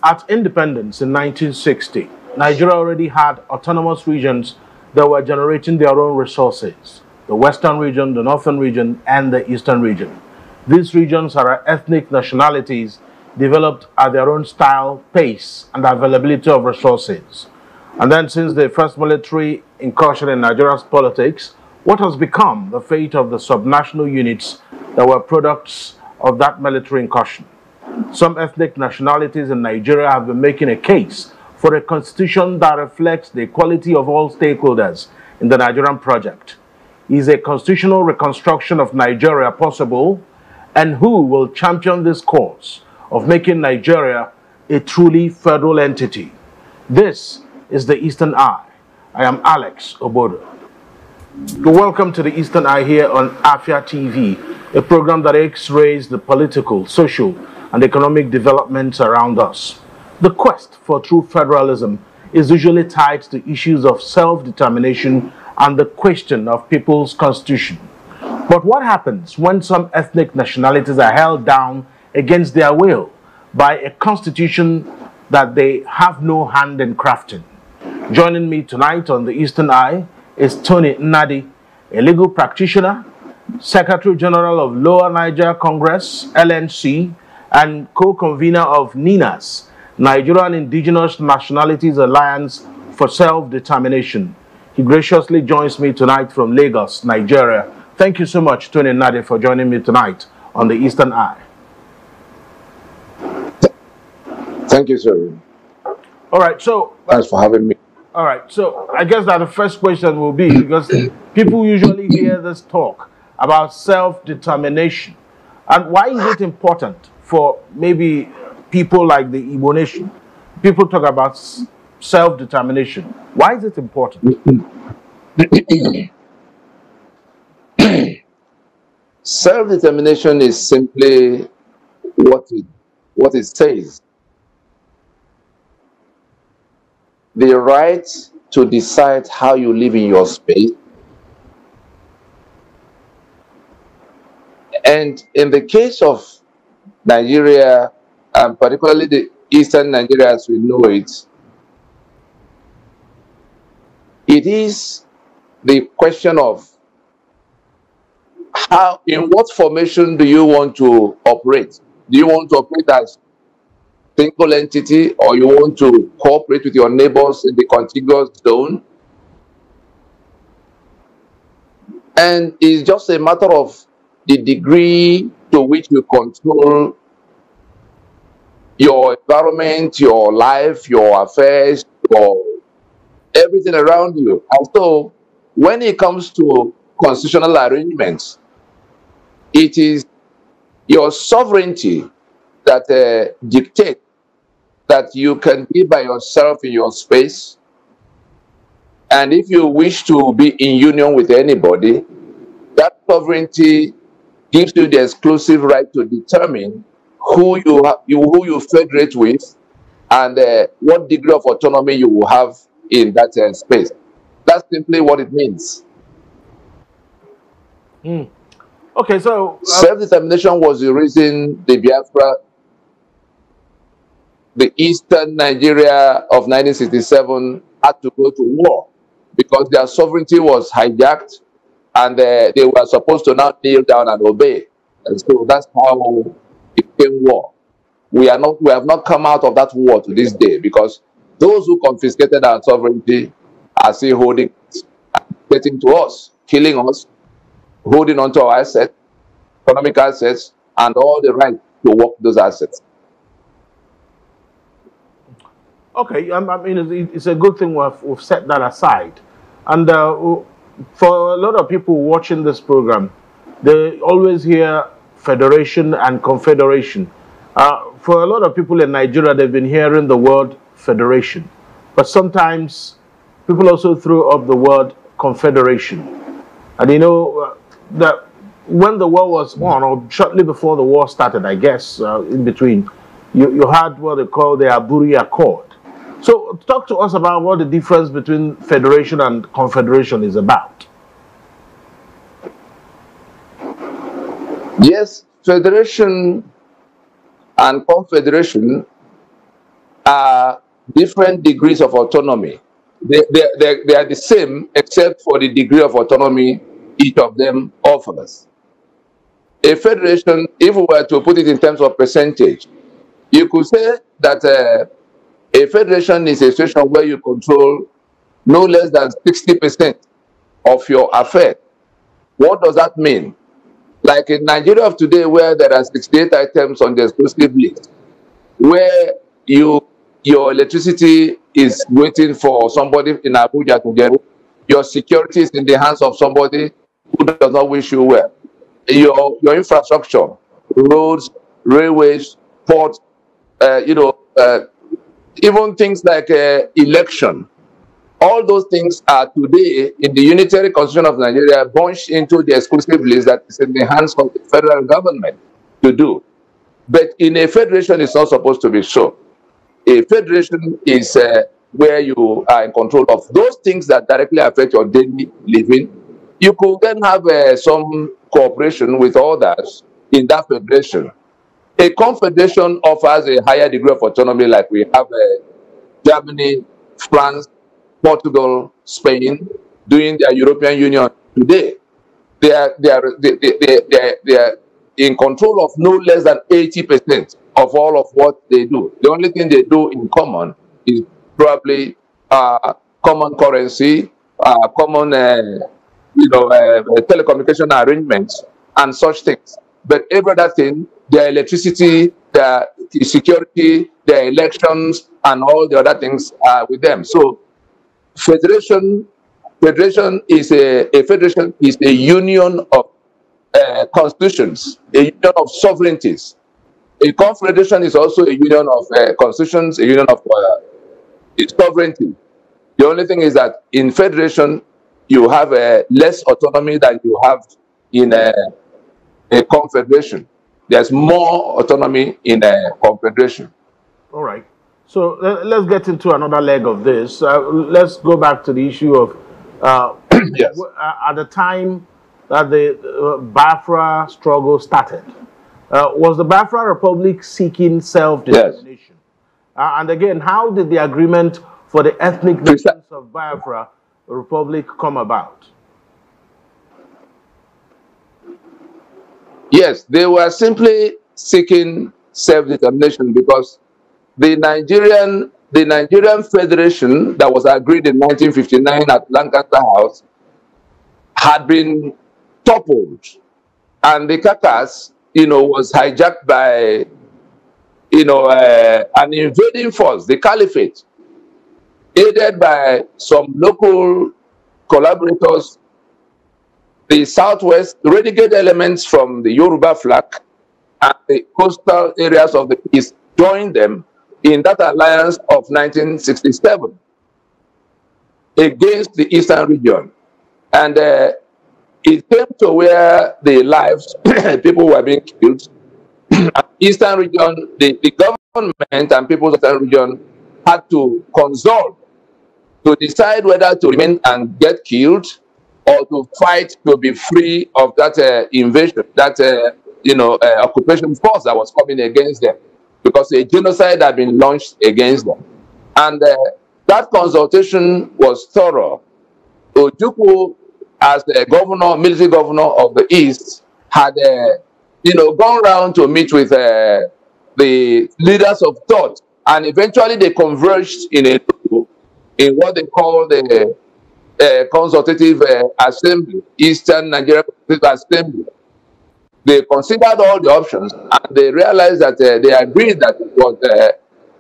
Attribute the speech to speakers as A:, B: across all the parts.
A: At independence in 1960, Nigeria already had autonomous regions that were generating their own resources: the Western region, the Northern region, and the Eastern region. These regions are ethnic nationalities developed at their own style, pace, and availability of resources. And then, since the first military incursion in Nigeria's politics, what has become the fate of the subnational units that were products of that military incursion? Some ethnic nationalities in Nigeria have been making a case for a constitution that reflects the equality of all stakeholders in the Nigerian project. Is a constitutional reconstruction of Nigeria possible? And who will champion this cause of making Nigeria a truly federal entity? This is the Eastern Eye. I am Alex Obodo. Welcome to the Eastern Eye here on Afia TV, a program that x-rays the political, social, and economic developments around us. The quest for true federalism is usually tied to issues of self-determination and the question of people's constitution. But what happens when some ethnic nationalities are held down against their will by a constitution that they have no hand in crafting? Joining me tonight on the Eastern Eye is Tony Nnadi, a legal practitioner, Secretary General of Lower Niger Congress, LNC, and co-convener of NINAS, Nigerian Indigenous Nationalities Alliance for Self-Determination. He graciously joins me tonight from Lagos, Nigeria. Thank you so much, Tony Nnadi, for joining me tonight on the Eastern Eye.
B: Thank you, sir.
A: All right, so...
B: Thanks for having me.
A: All right, so I guess that the first question will be, because people usually hear this talk about self-determination, and why is it important for maybe people like the Igbo nation? People talk about self-determination. Why is it important?
B: Self-determination is simply what it says. The right to decide how you live in your space. And in the case of Nigeria, and particularly the Eastern Nigeria as we know it, it is the question of how, in what formation do you want to operate? Do you want to operate as a single entity, or you want to cooperate with your neighbors in the contiguous zone? And it's just a matter of the degree to which you control your environment, your life, your affairs, your everything around you. And so when it comes to constitutional arrangements, it is your sovereignty that dictates that you can be by yourself in your space. And if you wish to be in union with anybody, that sovereignty gives you the exclusive right to determine who you federate with and what degree of autonomy you will have in that space. That's simply what it means.
A: Okay, so...
B: self-determination was the reason the Biafra, the Eastern Nigeria of 1967 had to go to war because their sovereignty was hijacked and they were supposed to now kneel down and obey. And so that's how it became war. We have not come out of that war to this day because those who confiscated our sovereignty are still holding it, getting to us, killing us, holding on to our assets, economic assets, and all the right to work those assets.
A: Okay, I mean, it's a good thing we've set that aside. And for a lot of people watching this program, they always hear federation and confederation. For a lot of people in Nigeria, they've been hearing the word federation. But sometimes people also throw up the word confederation. And you know, that when the war was on, or shortly before the war started, I guess, in between, you had what they call the Aburi Accord. So talk to us about what the difference between federation and confederation is about.
B: Yes, federation and confederation are different degrees of autonomy. They are the same except for the degree of autonomy each of them offers. A federation, if we were to put it in terms of percentage, you could say that a federation is a situation where you control no less than 60% of your affairs. What does that mean? Like in Nigeria of today, where there are 68 items on the exclusive list, where your electricity is waiting for somebody in Abuja to get it, your security is in the hands of somebody who does not wish you well. Your infrastructure, roads, railways, ports, even things like election, all those things are today in the unitary constitution of Nigeria bunched into the exclusive list that is in the hands of the federal government to do. But in a federation, it's not supposed to be so. A federation is where you are in control of those things that directly affect your daily living. You could then have some cooperation with others in that federation. A confederation offers a higher degree of autonomy, like we have Germany, France, Portugal, Spain doing their European Union today. They are in control of no less than 80% of all of what they do. The only thing they do in common is probably common currency, common telecommunication arrangements and such things. But every other thing, their electricity, their security, their elections, and all the other things are with them. So federation is a federation is a union of constitutions, a union of sovereignties. A confederation is also a union of constitutions, a union of sovereignty. The only thing is that in federation, you have less autonomy than you have in a confederation. There's more autonomy in a confederation.
A: All right. So let's get into another leg of this. Let's go back to the issue of
B: yes.
A: At the time that the Biafra struggle started, was the Biafra Republic seeking self-determination? Yes. And again, how did the agreement for the ethnic nations of Biafra Republic come about?
B: Yes, they were simply seeking self-determination because the Nigerian Federation that was agreed in 1959 at Lancaster House had been toppled, and the carcass, was hijacked by, an invading force, the Caliphate, aided by some local collaborators, the Southwest, renegade elements from the Yoruba flag and the coastal areas of the East joined them in that alliance of 1967 against the Eastern region. And it came to where the lives, people were being killed. Eastern region, the government and people of the Eastern region had to consult to decide whether to remain and get killed or to fight to be free of that invasion, that occupation force that was coming against them, because a genocide had been launched against them. And that consultation was thorough. Ojukwu, as the governor, military governor of the East, had gone around to meet with the leaders of thought, and eventually they converged in what they call the consultative assembly, Eastern Nigeria Consultative Assembly. They considered all the options, and they realized that they agreed that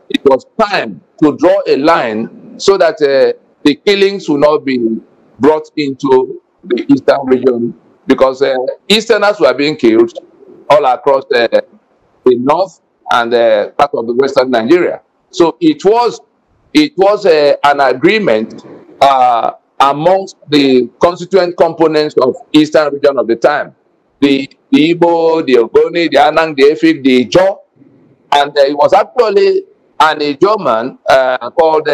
B: it was time to draw a line so that the killings will not be brought into the Eastern region, because Easterners were being killed all across the north and part of the Western Nigeria. So it was an agreement amongst the constituent components of Eastern region of the time. The Igbo, the Ogoni, the Anang, the Efik, the Ijaw, and it was actually an Ijaw man called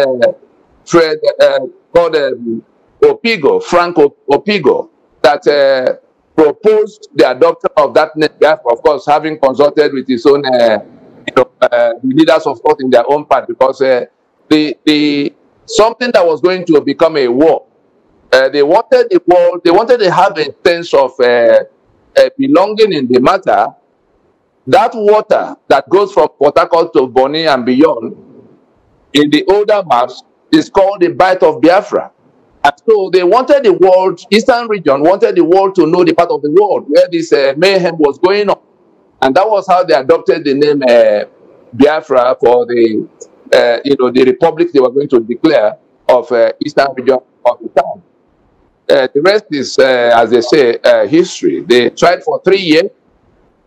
B: Opigo, Frank Opigo, that proposed the adoption of that name, of course, having consulted with his own the leaders, of course, in their own part, because the something that was going to become a war. They wanted the world. They wanted to have a sense of belonging in the matter. That water that goes from Port Harcourt to Bonny and beyond, in the older maps, is called the Bight of Biafra. And so they wanted the world, Eastern region, wanted the world to know the part of the world where this mayhem was going on. And that was how they adopted the name Biafra for the, the republic they were going to declare of Eastern region of the time. The rest is, as they say, history. They tried for 3 years,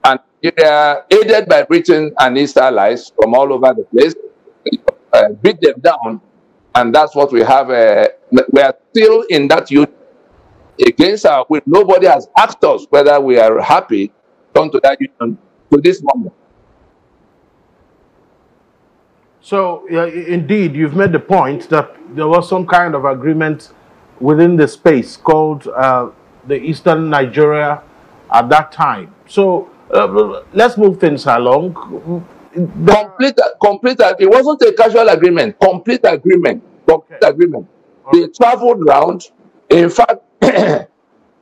B: and they are aided by Britain and its allies from all over the place, beat them down, and that's what we have. We are still in that youth against our will. Nobody has asked us whether we are happy come to that union to this moment.
A: So, indeed, you've made the point that there was some kind of agreement within the space called the Eastern Nigeria at that time. So, let's move things along.
B: Complete. It wasn't a casual agreement. Complete agreement. Complete agreement. They traveled round. In fact,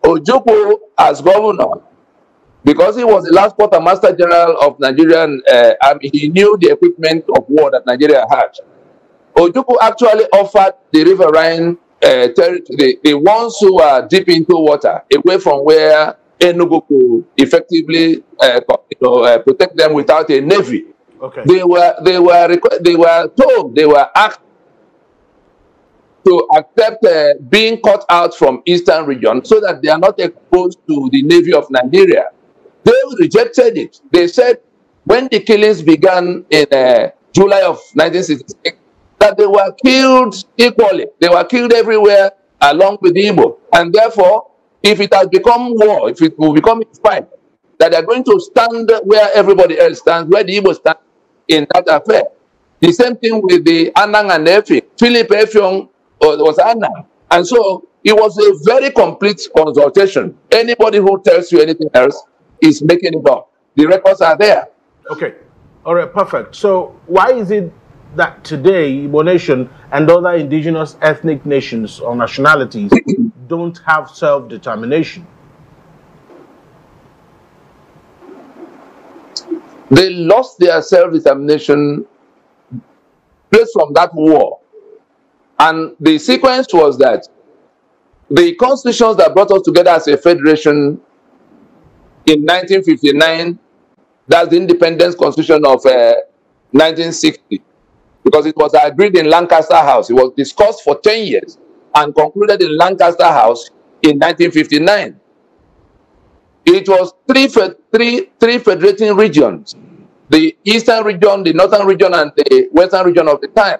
B: Ojukwu, as governor, because he was the last quartermaster general of Nigerian army, he knew the equipment of war that Nigeria had. Ojukwu actually offered the riverine territory, the ones who are deep into water, away from where Enugu could effectively protect them without a navy.
A: Okay.
B: They were told, they were asked to accept being cut out from Eastern region so that they are not exposed to the Navy of Nigeria. They rejected it. They said when the killings began in July of 1966, that they were killed equally. They were killed everywhere along with Igbo. And therefore, if it has become war, if it will become a fight, that they are going to stand where everybody else stands, where the Igbo stand in that affair. The same thing with the Anang and Efi. Philip Effiong was Anang. And so it was a very complete consultation. Anybody who tells you anything else is making it up. The records are there.
A: Okay. All right, perfect. So why is it that today Igbo nation and other indigenous ethnic nations or nationalities don't have self-determination?
B: They lost their self-determination based from that war. And the sequence was that the constitutions that brought us together as a federation in 1959, that's the independence constitution of 1960, because it was agreed in Lancaster House. It was discussed for 10 years and concluded in Lancaster House in 1959. It was three federating regions, the Eastern region, the Northern region, and the Western region of the time.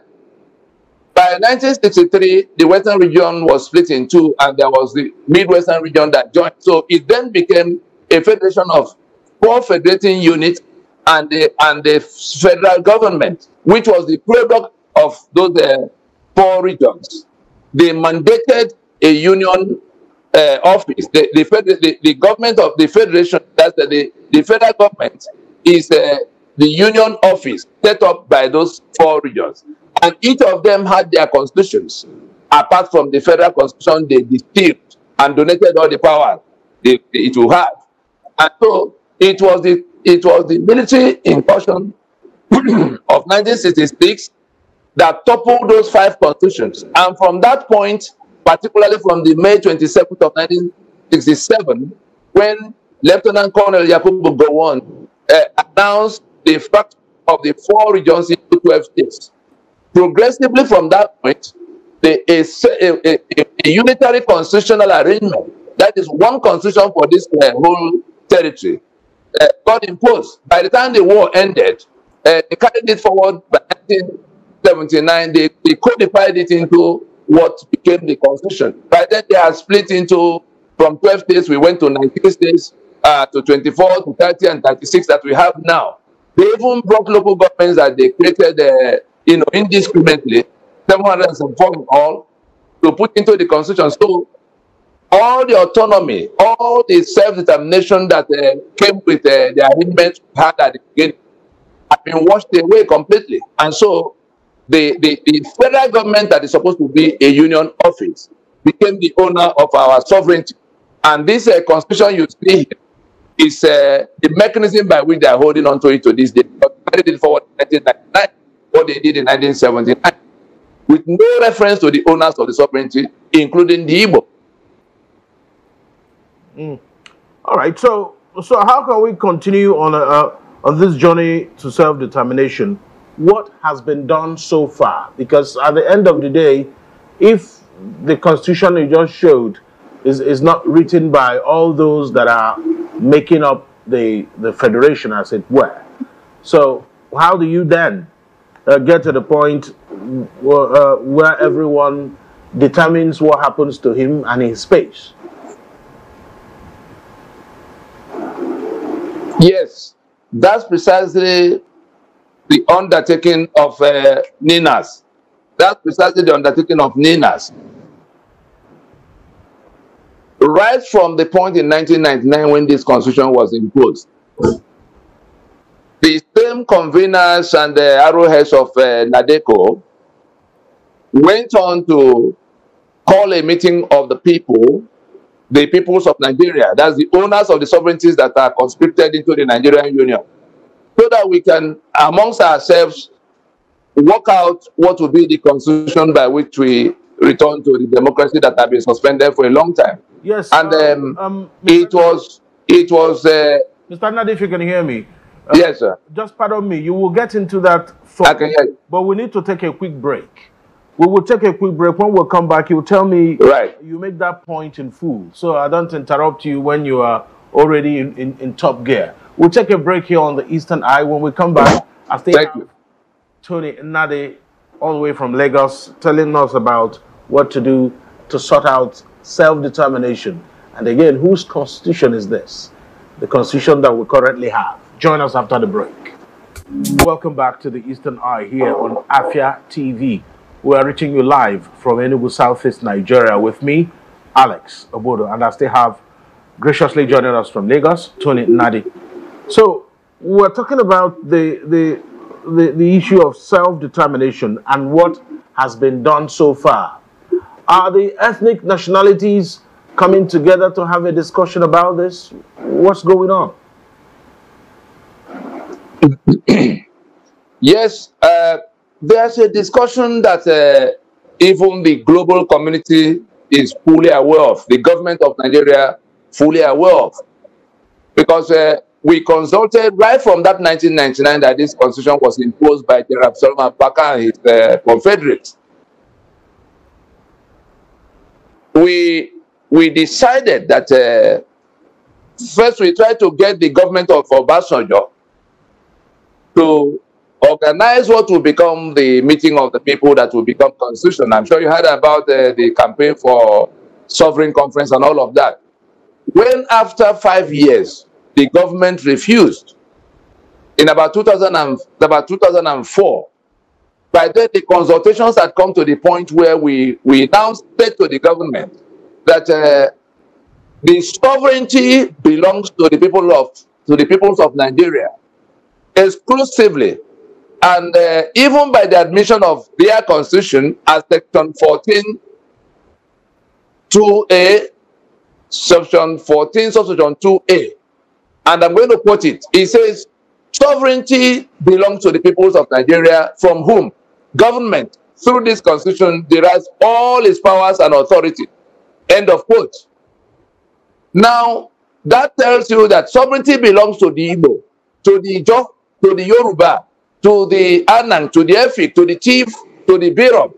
B: By 1963, the Western region was split in two, and there was the Midwestern region that joined. So it then became a federation of 4 federating units and the federal government, which was the product of those 4 regions. They mandated a union office. The government of the federation, that's the federal government, is the union office set up by those 4 regions. And each of them had their constitutions. Apart from the federal constitution, they distilled and donated all the power it will have. And so it was the military incursion of 1966 that toppled those 5 constitutions. And from that point, particularly from the May 27th of 1967, when Lieutenant Colonel Yakubu Gowon announced the fact of the 4 regions into 12 states. Progressively from that point, a unitary constitutional arrangement, that is one constitution for this whole territory, got imposed. By the time the war ended, they carried it forward by 1979. They codified it into what became the constitution. By then, they had split into, from 12 states, we went to 19 states, to 24, to 30, and 36 that we have now. They even broke local governments that they created, indiscriminately, 704 in all, to put into the constitution. So all the autonomy, all the self-determination that came with the arrangement we had at the beginning have been washed away completely. And so the federal government that is supposed to be a union office became the owner of our sovereignty. And this constitution you see here is the mechanism by which they are holding on to it to this day. They did forward in 1999, what they did in 1979, with no reference to the owners of the sovereignty, including the Igbo.
A: All right. So how can we continue on this journey to self-determination? What has been done so far? Because at the end of the day, if the constitution you just showed is not written by all those that are making up the federation, as it were, so how do you then get to the point where everyone determines what happens to him and his space?
B: Yes, that's precisely the undertaking of NINAS. That's precisely the undertaking of NINAS. Right from the point in 1999 when this constitution was imposed, the same conveners and the arrowheads of NADECO went on to call a meeting of the peoples of Nigeria. That's the owners of the sovereignties that are conscripted into the Nigerian Union, so that we can, amongst ourselves, work out what will be the constitution by which we return to the democracy that has been suspended for a long time.
A: Yes,
B: and it was
A: Mr. Nadi, if you can hear me.
B: Yes, sir.
A: Just pardon me. You will get into that thought,
B: I can hear you.
A: But we need to take a quick break. We will take a quick break. When we come back, you tell me.
B: Right.
A: You make that point in full, so I don't interrupt you when you are already in top gear. We'll take a break here on the Eastern Eye. When we come back, I think Tony Nadi, all the way from Lagos, telling us about what to do to sort out self-determination. And again, whose constitution is this? The constitution that we currently have. Join us after the break. Welcome back to the Eastern Eye here on Afia TV. We are reaching you live from Enugu, Southeast Nigeria, with me, Alex Obodo, and I still have graciously joining us from Lagos, Tony Nadi. So we're talking about the issue of self-determination and what has been done so far. Are the ethnic nationalities coming together to have a discussion about this? What's going on?
B: Yes, there's a discussion that even the global community is fully aware of, the government of Nigeria fully aware of, because we consulted right from that 1999 that this constitution was imposed by General Solomon Baka and his confederates. We decided that first we tried to get the government of Obasanjo to organize what will become the meeting of the people that will become constitution. I'm sure you heard about the campaign for sovereign conference and all of that. When after 5 years, the government refused, in about 2004, by then the consultations had come to the point where we now said to the government that the sovereignty belongs to the peoples of Nigeria exclusively, and even by the admission of their constitution as section 14 2A, section 14 subsection 2A, and I'm going to quote it. It says, sovereignty belongs to the peoples of Nigeria, from whom government through this constitution derives all its powers and authority. End of quote. Now, that tells you that sovereignty belongs to the Igbo, to the Ijo, to the Yoruba, to the Anang, to the Efik, to the Chief, to the Birom.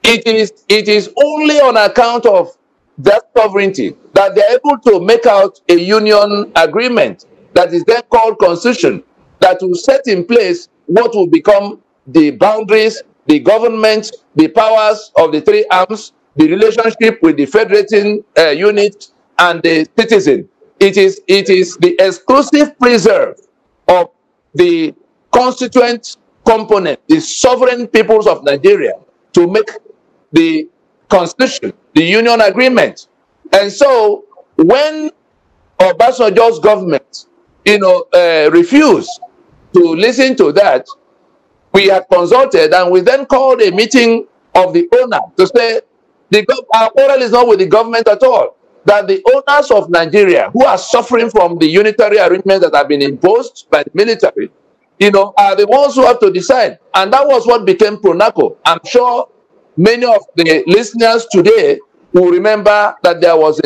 B: It is only on account of that sovereignty that they are able to make out a union agreement that is then called constitution, that will set in place what will become the boundaries, the government, the powers of the three arms, the relationship with the federating unit and the citizen. It is the exclusive preserve of the constituent component, the sovereign peoples of Nigeria, to make the constitution, the union agreement. And so when Obasanjo's government, refused to listen to that, we had consulted, and we then called a meeting of the owner to say, our quarrel is not with the government at all. That the owners of Nigeria, who are suffering from the unitary arrangements that have been imposed by the military, are the ones who have to decide. And that was what became PRONACO. I'm sure many of the listeners today will remember that there was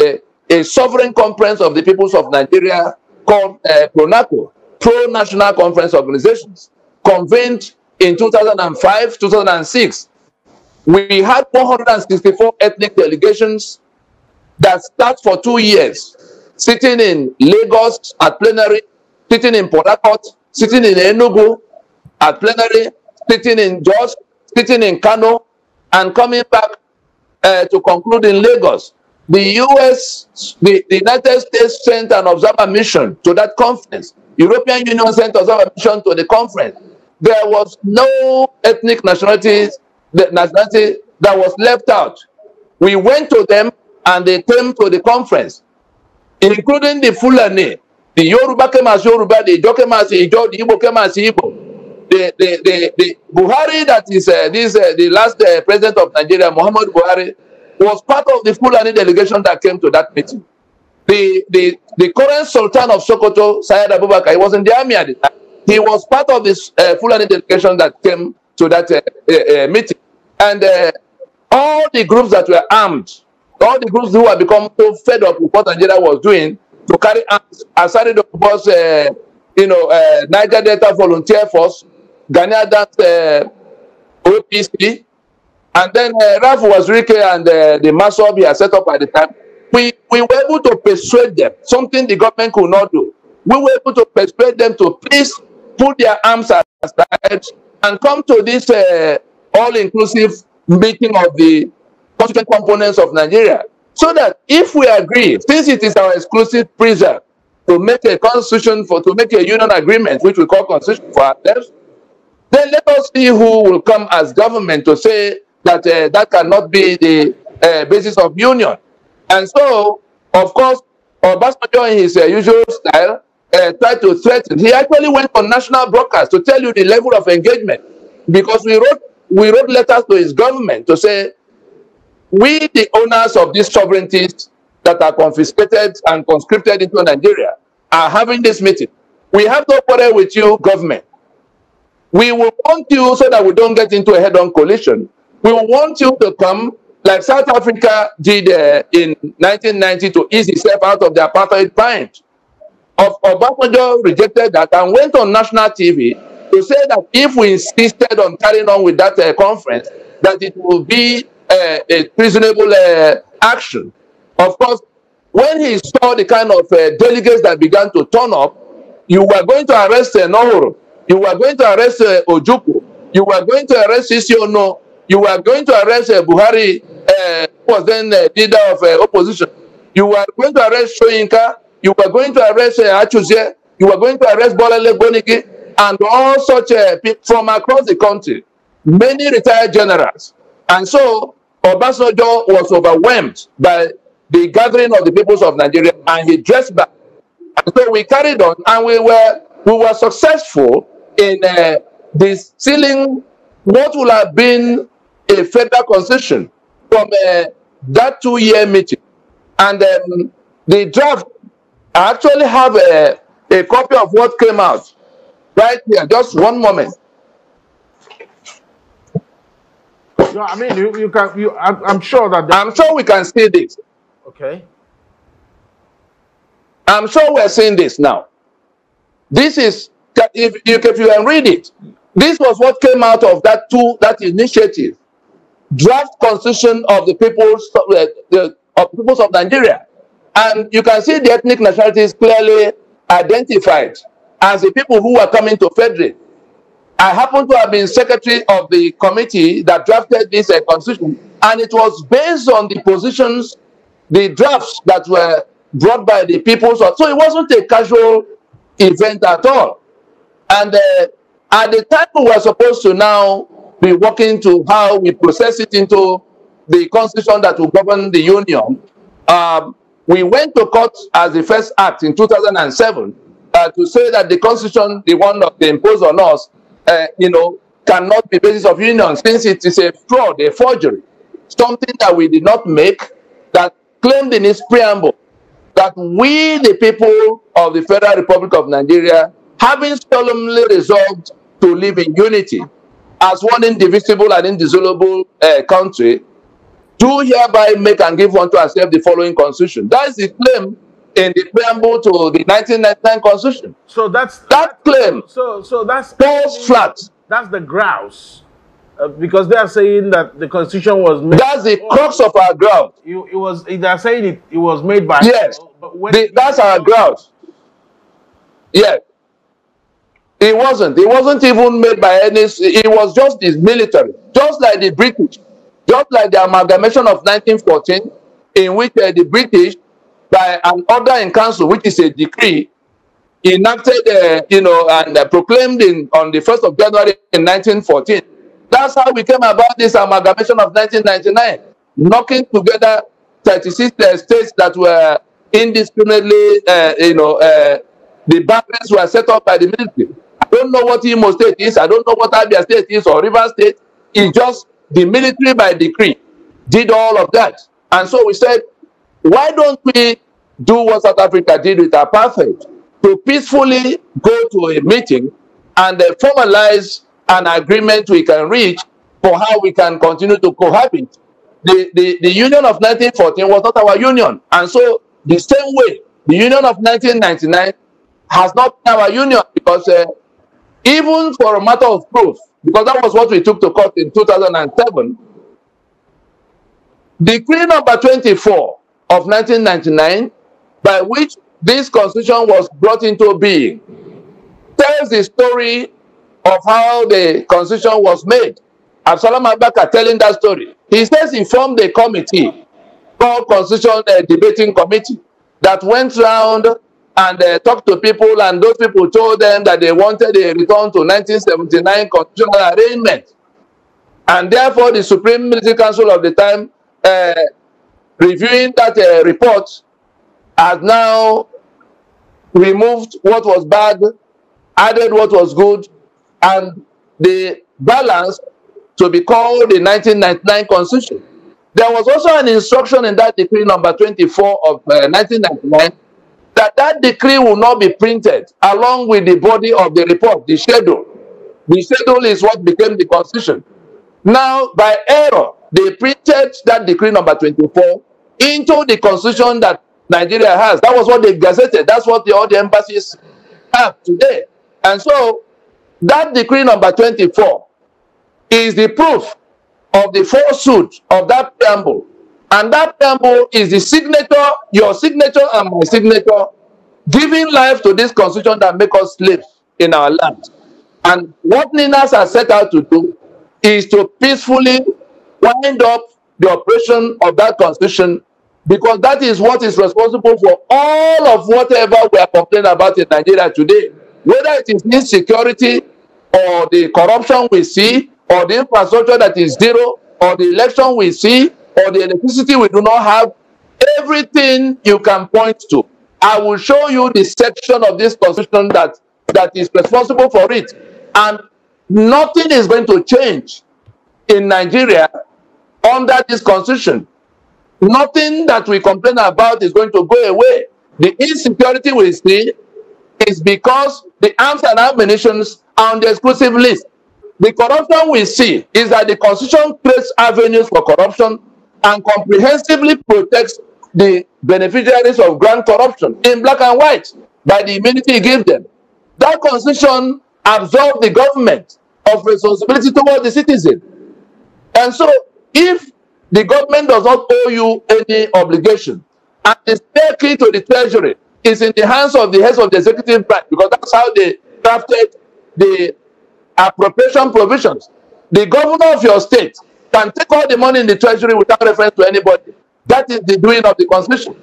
B: a sovereign conference of the peoples of Nigeria called PRONACO, Pro-National Conference Organizations, convened in 2005, 2006. We had 164 ethnic delegations that start for 2 years, sitting in Lagos at plenary, sitting in Port Harcourt, sitting in Enugu at plenary, sitting in Jos, sitting in Kano, and coming back to conclude in Lagos. The the United States sent an observer mission to that conference. European Union sent an observer mission to the conference. There was no ethnic nationality that was left out. We went to them and they came to the conference, including the Fulani. The Yoruba came as Yoruba, the Ijo came as Ijo, the Igbo came as Igbo. The Buhari, that is the last president of Nigeria, Muhammad Buhari, was part of the Fulani delegation that came to that meeting. The current Sultan of Sokoto, Syed Abubakar, he was in the army at the time. He was part of this Fulani delegation that came to that meeting. And all the groups that were armed, all the groups who had become so fed up with what Nigeria was doing to carry arms, Asari was, Niger Delta Volunteer Force, Ghanaian OPC, and then Ralph Wazirike and the Masob he had set up at the time. We were able to persuade them, something the government could not do. We were able to persuade them to please put their arms aside and come to this all-inclusive meeting of the constituent components of Nigeria. So that if we agree, since it is our exclusive preserve to make a constitution, to make a union agreement, which we call constitution for ourselves, then let us see who will come as government to say that that cannot be the basis of union. And so, of course, Obasanjo, in his usual style, tried to threaten. He actually went on national broadcast to tell you the level of engagement, because we wrote letters to his government to say, we, the owners of these sovereignties that are confiscated and conscripted into Nigeria, are having this meeting. We have no quarrel with you, government. We will want you, so that we don't get into a head-on collision, we will want you to come, like South Africa did in 1990, to ease itself out of the apartheid bind. Obasanjo rejected that and went on national TV to say that if we insisted on carrying on with that conference, that it will be a treasonable action. Of course, when he saw the kind of delegates that began to turn up, you were going to arrest Nohoro, you were going to arrest Ojukwu, you were going to arrest Isiono, you were going to arrest Buhari, who was then leader of opposition, you were going to arrest Soyinka, you were going to arrest Achuzie, you were going to arrest Bolale Boniki, and all such people from across the country, many retired generals. And so Obasanjo was overwhelmed by the gathering of the peoples of Nigeria, and he dressed back. And so we carried on, and we were successful in distilling what would have been a federal constitution from that 2-year meeting. And the draft, I actually have a copy of what came out right here. Just one moment.
A: No, I mean, I'm sure that...
B: I'm sure we can see this.
A: Okay.
B: I'm sure we're seeing this now. This is, if you can read it, this was what came out of that initiative. Draft Constitution of the peoples of Nigeria. And you can see the ethnic nationalities clearly identified as the people who are coming to federate. I happen to have been secretary of the committee that drafted this constitution, and it was based on the positions, the drafts that were brought by the people. So it wasn't a casual event at all. And at the time we were supposed to now be working to how we process it into the constitution that will govern the union, we went to court as the first act in 2007 to say that the constitution, the one that they impose on us, cannot be basis of union, since it is a fraud, a forgery, something that we did not make, that claimed in its preamble that we, the people of the Federal Republic of Nigeria, having solemnly resolved to live in unity as one indivisible and indissoluble country, do hereby make and give unto ourselves the following constitution. That is the claim in the preamble to the 1999 constitution.
A: So that's
B: that claim.
A: So that's
B: falls flat.
A: That's the grouse, because they are saying that the constitution was made.
B: That's the crux of our ground.
A: It was. They are saying it was made by.
B: Yes,
A: but when
B: that's our ground. Yes. It wasn't. It wasn't even made by any. It was just this military, just like the British, just like the amalgamation of 1914, in which the British, by an order in council, which is a decree, enacted, and proclaimed on the 1st of January in 1914. That's how we came about this amalgamation of 1999, knocking together 36 states that were indiscriminately, the boundaries were set up by the military. I don't know what Imo State is. I don't know what Abia State is or River State. It's just the military by decree did all of that. And so we said, why don't we do what South Africa did with apartheid, to peacefully go to a meeting and formalize an agreement we can reach for how we can continue to cohabit. The union of 1914 was not our union. And so the same way, the union of 1999 has not been our union, because even for a matter of proof, because that was what we took to court in 2007, Decree number 24 of 1999, by which this constitution was brought into being, tells the story of how the constitution was made. Absalom Abaka telling that story. He says he formed a committee called Constitution Debating Committee that went around and talked to people, and those people told them that they wanted a return to 1979 constitutional arrangement. And therefore, the Supreme Military Council of the time, reviewing that report, has now removed what was bad, added what was good, and the balance to be called the 1999 Constitution. There was also an instruction in that decree number 24 of 1999 that that decree will not be printed along with the body of the report, the schedule. The schedule is what became the Constitution. Now, by error, they printed that decree number 24 into the Constitution that Nigeria has. That was what they gazetted. That's what all the embassies have today. And so, that decree number 24 is the proof of the falsehood of that preamble. And that preamble is the signature, your signature and my signature, giving life to this constitution that makes us slaves in our land. And what NINAS has set out to do is to peacefully wind up the operation of that constitution, because that is what is responsible for all of whatever we are complaining about in Nigeria today. Whether it is insecurity, or the corruption we see, or the infrastructure that is zero, or the election we see, or the electricity we do not have, everything you can point to. I will show you the section of this constitution that is responsible for it. And nothing is going to change in Nigeria under this constitution. Nothing that we complain about is going to go away. The insecurity we see is because the arms and ammunitions are on the exclusive list. The corruption we see is that the constitution creates avenues for corruption and comprehensively protects the beneficiaries of grand corruption in black and white by the immunity it gives them. That constitution absolves the government of responsibility toward the citizen. And so, if the government does not owe you any obligation, and the spare key to the treasury is in the hands of the heads of the executive branch, because that's how they drafted the appropriation provisions. The governor of your state can take all the money in the treasury without reference to anybody. That is the doing of the constitution.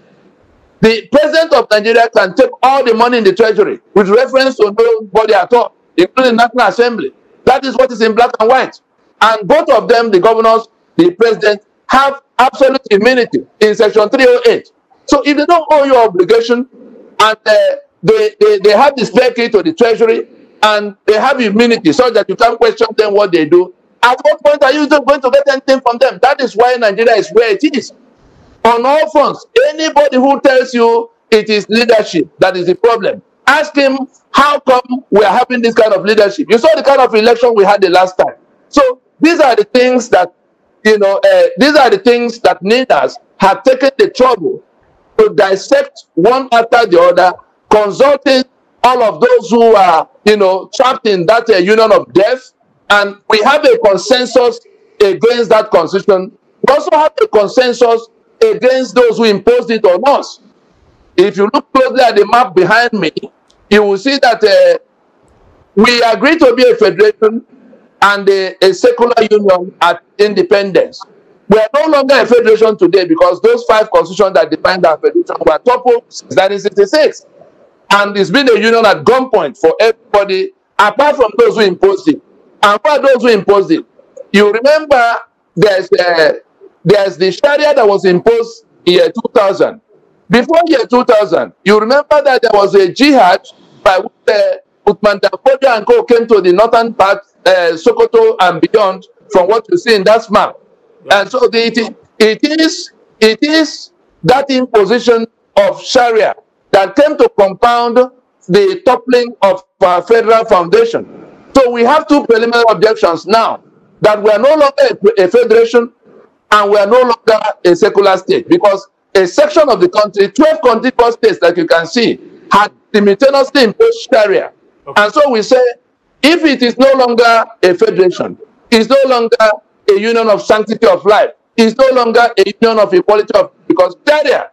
B: The president of Nigeria can take all the money in the treasury with reference to nobody at all, including the National Assembly. That is what is in black and white. And both of them, the governors, the president, have absolute immunity in section 308. So if they don't owe you obligation, and they have the spare key to the treasury, and they have immunity so that you can't question them what they do. At what point are you going to get anything from them? That is why Nigeria is where it is. On all fronts, anybody who tells you it is leadership that is the problem, ask him how come we are having this kind of leadership. You saw the kind of election we had the last time. So these are the things that, these are the things that NINAS have taken the trouble to dissect one after the other, consulting all of those who are, trapped in that union of death. And we have a consensus against that constitution. We also have a consensus against those who imposed it on us. If you look closely at the map behind me, you will see that we agreed to be a federation and a secular union at independence. We are no longer a federation today because those 5 constitutions that defined our federation were toppled since 1966. And it's been a union at gunpoint for everybody, apart from those who imposed it. And for those who imposed it, you remember there's the Sharia that was imposed in year 2000. Before year 2000, you remember that there was a jihad by which Uthman Danfodio and co came to the northern part, Sokoto and beyond, from what you see in that map. And so it is that imposition of Sharia that came to compound the toppling of our federal foundation. So we have 2 preliminary objections now, that we are no longer a federation and we are no longer a secular state, because a section of the country, 12 contiguous states like you can see, had simultaneously imposed Sharia. Okay. And so we say, if it is no longer a federation, it's no longer a union of sanctity of life, it's no longer a union of equality of, because Sharia,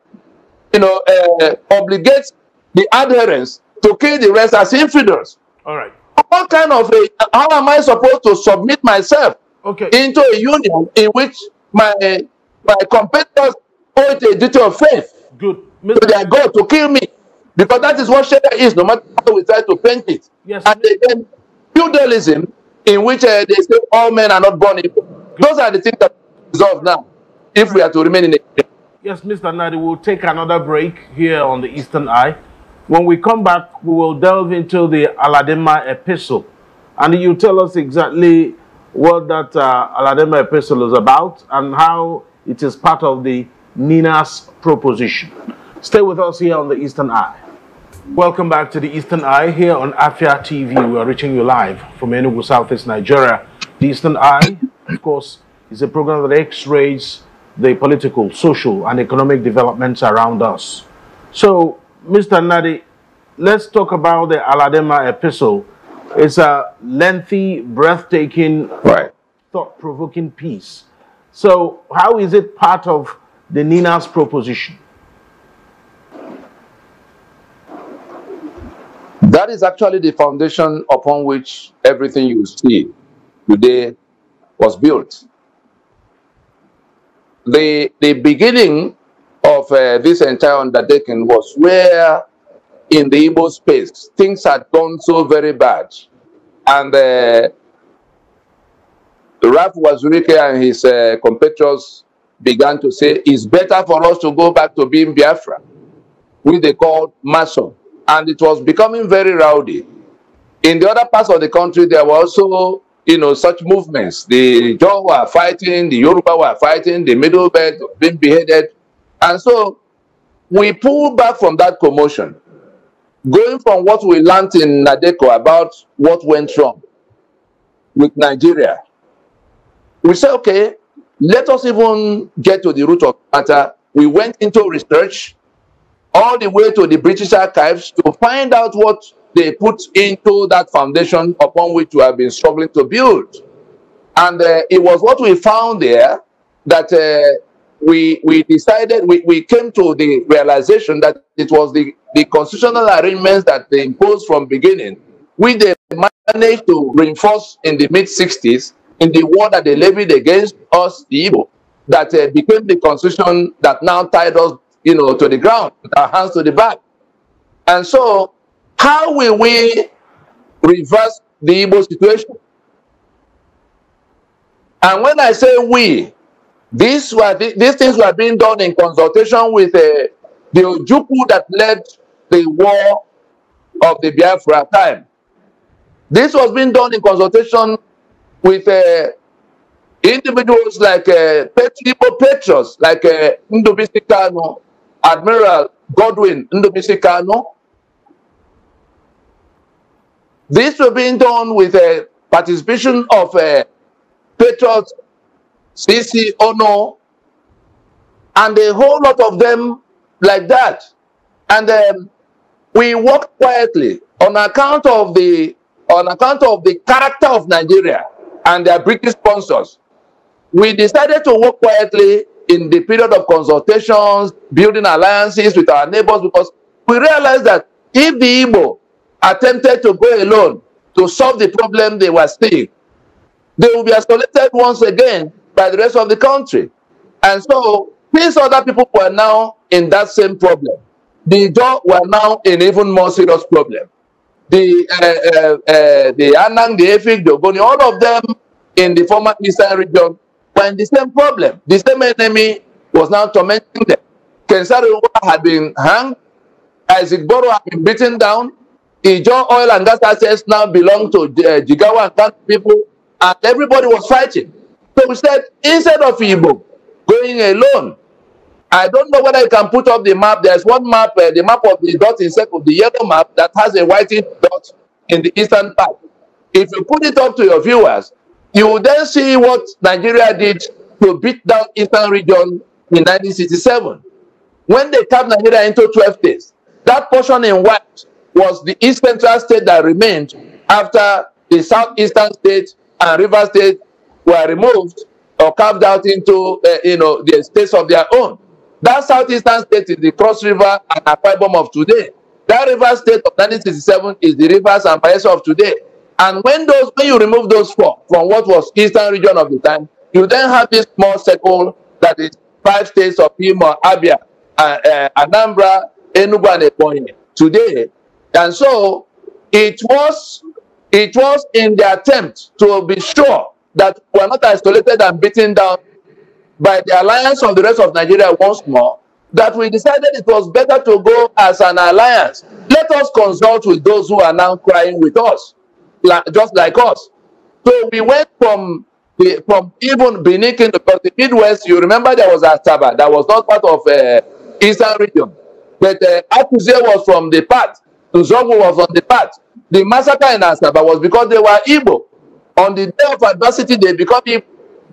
B: obligates the adherents to kill the rest as infidels. All right. What kind of how am I supposed to submit myself into a union in which my competitors owe it a duty of faith to their God to kill me? Because that is what Sharia is, no matter how we try to paint it. Yes, and then feudalism, in which they say all men are not born equal. Those are the things that resolve now, if we are to remain in it.
A: Yes, Mr. Nadi, we'll take another break here on the Eastern Eye. When we come back, we will delve into the Aladema epistle. And you tell us exactly what that Aladema epistle is about and how it is part of the NINAS proposition. Stay with us here on the Eastern Eye. Welcome back to the Eastern Eye here on Afia TV. We are reaching you live from Enugu, Southeast Nigeria. The Eastern Eye, of course, is a program that x-rays the political, social, and economic developments around us. So, Mr. Nadi, let's talk about the Aladema epistle. It's a lengthy, breathtaking, thought-provoking piece. So, how is it part of the NINAS proposition?
B: That is actually the foundation upon which everything you see today was built. The beginning of this entire undertaking was where, in the Igbo space, things had gone so very bad. And Ralph Wazurike and his compatriots began to say, it's better for us to go back to being Biafra, which they called Maso. And it was becoming very rowdy. In the other parts of the country, there were also, such movements. The Jaw were fighting, the Yoruba were fighting, the Middle Belt being beheaded. And so we pulled back from that commotion, going from what we learned in Nadeko about what went wrong with Nigeria. We said, okay, let us even get to the root of the matter. We went into research all the way to the British archives to find out what they put into that foundation upon which we have been struggling to build. And it was what we found there that we decided, we came to the realization that it was the constitutional arrangements that they imposed from beginning, which they managed to reinforce in the mid-60s in the war that they levied against us, the Igbo, that became the constitution that now tied us, to the ground, with our hands to the back. And so, how will we reverse the Igbo situation? And when I say we, these things were being done in consultation with the Ojukwu that led the war of the Biafra time. This was being done in consultation with individuals like patriots like Ndubisi Kanu, Admiral Godwin Ndubisi Kanu. This was being done with participation of patriots, CC Ono, and a whole lot of them like that. And we worked quietly on account of the character of Nigeria and their British sponsors. We decided to work quietly in the period of consultations, building alliances with our neighbors, because we realized that if the Igbo attempted to go alone to solve the problem they were seeing, they will be isolated once again by the rest of the country. And so these other people were now in that same problem. The Ijaw were now in even more serious problem. The Anang, the Efik, the Ogoni, all of them in the former Eastern region were in the same problem. The same enemy was now tormenting them. Kensari had been hanged, Isaac Boro had been beaten down, Ijaw oil and gas assets now belong to Jigawa and Kano people, and everybody was fighting. So we said, instead of Igbo going alone, I don't know whether you can put up the map. There's one map, the map of the dot in circle, the yellow map that has a white dot in the eastern part. If you put it up to your viewers, you will then see what Nigeria did to beat down Eastern region in 1967. When they carved Nigeria into 12 states, that portion in white was the East Central state that remained after the Southeastern state and River State were removed or carved out into the states of their own. That Southeastern state is the Cross River and Akwa Ibom of today. That River State of 1967 is the Rivers and Bayelsa of today. And when you remove those four from what was Eastern region of the time, you then have this small circle that is 5 states of Imo, Abia, Anambra, Enugu, and Ebonyi today. And so it was in the attempt to be sure that we are not isolated and beaten down by the alliance of the rest of Nigeria once more, that we decided it was better to go as an alliance. Let us consult with those who are now crying with us, just like us. So we went from even Benin to the Midwest. You remember there was Asaba that was not part of Eastern region, but Akuzia was from the part, Nzogu was on the part. The massacre in Asaba was because they were Igbo. On the day of adversity, they become Igbo.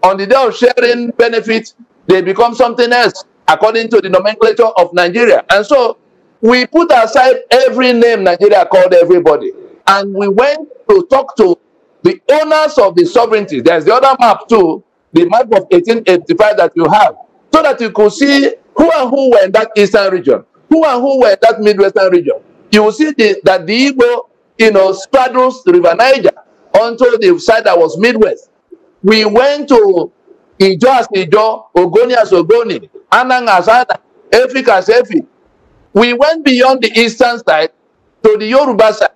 B: On the day of sharing benefits, they become something else, according to the nomenclature of Nigeria. And so we put aside every name Nigeria called everybody, and we went to talk to the owners of the sovereignty. There's the other map too, the map of 1885 that you have, so that you could see who and who were in that Eastern region, who and who were in that Midwestern region. You will see that the Igbo, straddles the River Niger onto the side that was Midwest. We went to Ijaw as Ijaw, Ogoni as Ogoni, Anang as Anang, Efik as Efik. We went beyond the eastern side to the Yoruba side.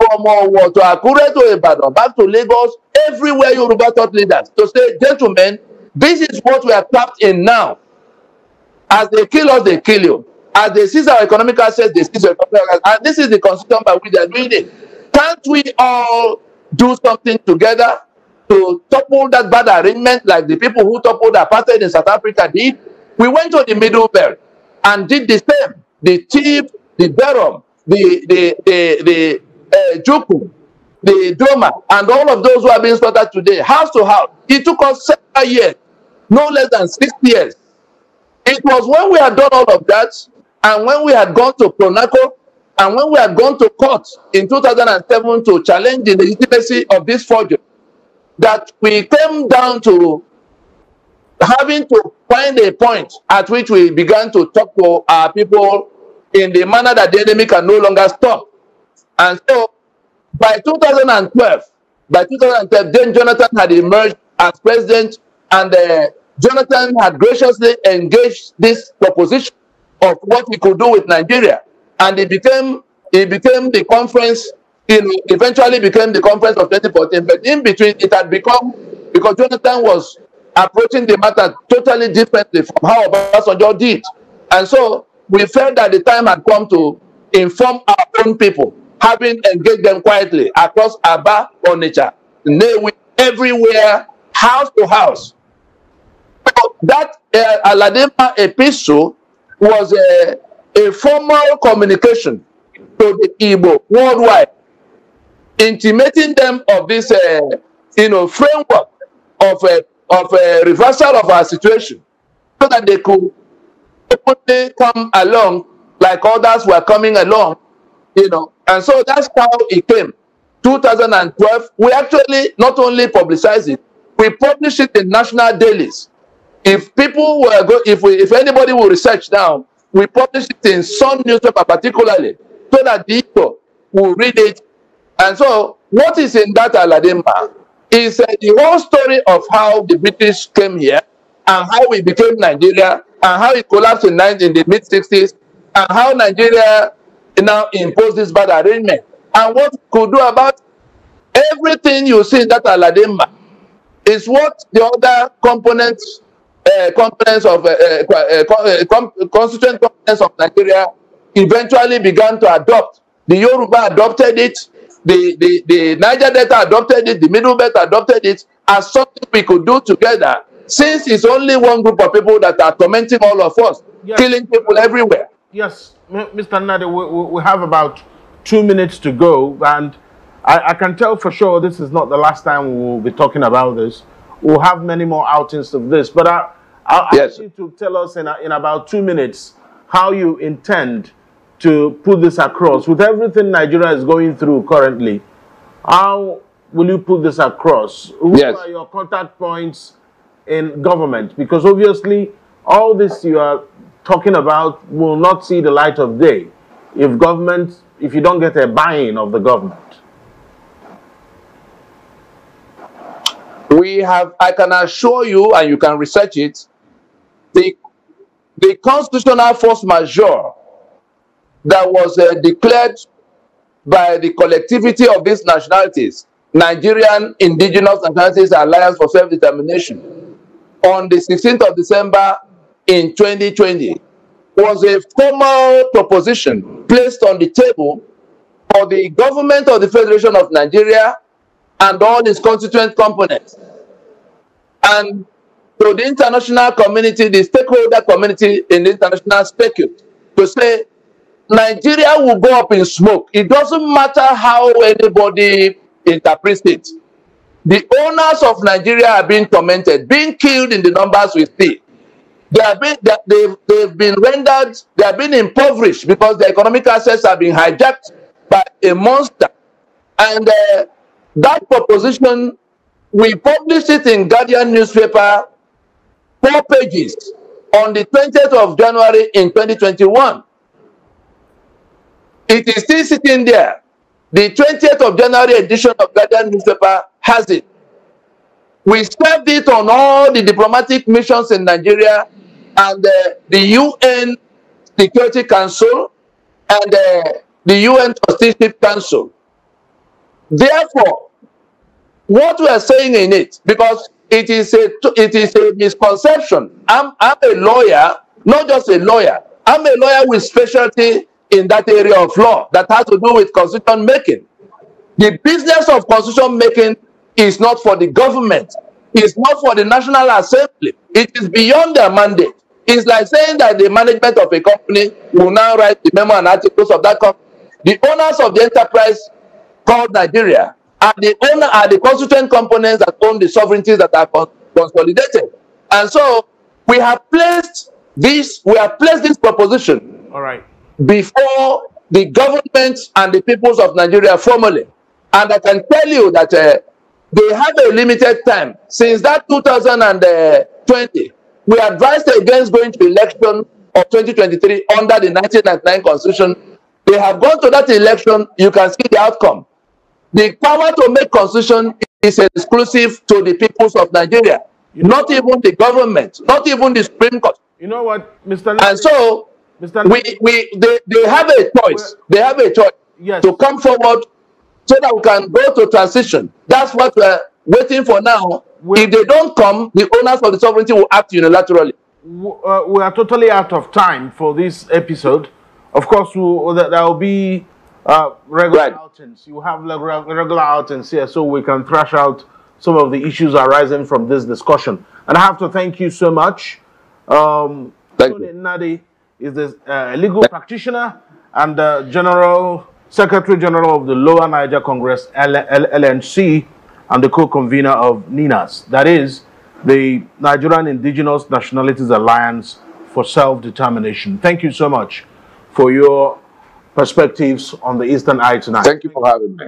B: From Owo to Akure to Ibadan, back to Lagos, everywhere Yoruba thought leaders to say, gentlemen, this is what we are trapped in now. As they kill us, they kill you. As they seize our economic assets, they seize our economic assets. And this is the constitution by which they are doing it. Can't we all do something together to topple that bad arrangement like the people who toppled apartheid in South Africa did? We went to the Middle Belt and did the same. The Chief, the Berom, the Juku, the Doma, and all of those who are being slaughtered today, house to house. It took us 7 years, no less than 6 years. It was when we had done all of that, and when we had gone to Pronaco, and when we had gone to court in 2007 to challenge the legitimacy of this forgery, that we came down to having to find a point at which we began to talk to our people in the manner that the enemy can no longer stop. And so by 2012, then Jonathan had emerged as president, and Jonathan had graciously engaged this proposition of what we could do with Nigeria. And it became the conference, eventually became the conference of 2014. But in between, it had become, because Jonathan was approaching the matter totally differently from how Obasanjo did. And so we felt that the time had come to inform our own people, having engaged them quietly across Aba, Onitsha, Nnewi, everywhere, house to house. So that Aladima epistle was a formal communication to the Igbo worldwide, intimating them of this, framework of a reversal of our situation, so that they could openly come along like others were coming along, And so that's how it came. 2012, we actually not only publicized it, we published it in national dailies. If people were if anybody will research now, we published it in Sun newspaper particularly, so that the people will read it. And so what is in that Aladima is the whole story of how the British came here, and how we became Nigeria, and how it collapsed in the mid-60s, and how Nigeria now imposed this bad arrangement, and what we could do about everything you see in that Aladima is what the other components of constituent components of Nigeria eventually began to adopt. The Yoruba adopted it, the Niger Delta adopted it, the Middle Belt adopted it as something we could do together, since it's only one group of people that are tormenting all of us, yes, killing people everywhere.
A: Yes, Mr. Nadi, we have about 2 minutes to go, and I can tell for sure this is not the last time we will be talking about this. We'll have many more outings of this, but I'll ask you to tell us in about 2 minutes how you intend to put this across. With everything Nigeria is going through currently, how will you put this across? Who are your contact points in government? Because obviously all this you are talking about will not see the light of day if you don't get a buy-in of the government.
B: I can assure you, and you can research it, the constitutional force majeure that was declared by the collectivity of these nationalities, Nigerian Indigenous Nationalities Alliance for Self-Determination, on the 16th of December in 2020, was a formal proposition placed on the table for the government of the Federation of Nigeria and all its constituent components, and to the international community, the stakeholder community in the international circuit, to say Nigeria will go up in smoke. It doesn't matter how anybody interprets it. The owners of Nigeria are being tormented, being killed in the numbers we see. They've been rendered, they have been impoverished because their economic assets have been hijacked by a monster. And that proposition, we published it in Guardian newspaper, 4 pages, on the 20th of January in 2021. It is still sitting there. The 20th of January edition of Guardian newspaper has it. We served it on all the diplomatic missions in Nigeria and the UN Security Council and the UN Trusteeship Council. Therefore, what we are saying in it, because it is a misconception. I'm a lawyer, not just a lawyer. I'm a lawyer with specialty in that area of law that has to do with constitution making. The business of constitution making is not for the government. It's not for the National Assembly. It is beyond their mandate. It's like saying that the management of a company will now write the memo and articles of that company. The owners of the enterprise called Nigeria are the constituent components that own the sovereignties that are consolidated. And so we have placed this proposition before the government and the peoples of Nigeria formally. And I can tell you that they have a limited time. Since that 2020, we advised against going to election of 2023 under the 1999 Constitution. They have gone to that election. You can see the outcome. The power to make constitution is exclusive to the peoples of Nigeria, not even the government, not even the Supreme Court.
A: You know what, Mr.
B: And so they have a choice. They have a choice to come forward so that we can go to transition. That's what we're waiting for now. If they don't come, the owners of the sovereignty will act unilaterally.
A: We are totally out of time for this episode Of course, there will be regular
B: Right.
A: outings. You have regular outings here so we can thrash out some of the issues arising from this discussion. And I have to thank you so much.
B: Thank
A: Tony
B: you.
A: Nadi is a legal practitioner and Secretary General of the Lower Niger Congress, LNC, and the co-convener of NINAS. That is the Nigerian Indigenous Nationalities Alliance for Self-Determination. Thank you so much for your perspectives on the Eastern Eye tonight.
B: Thank you for having me.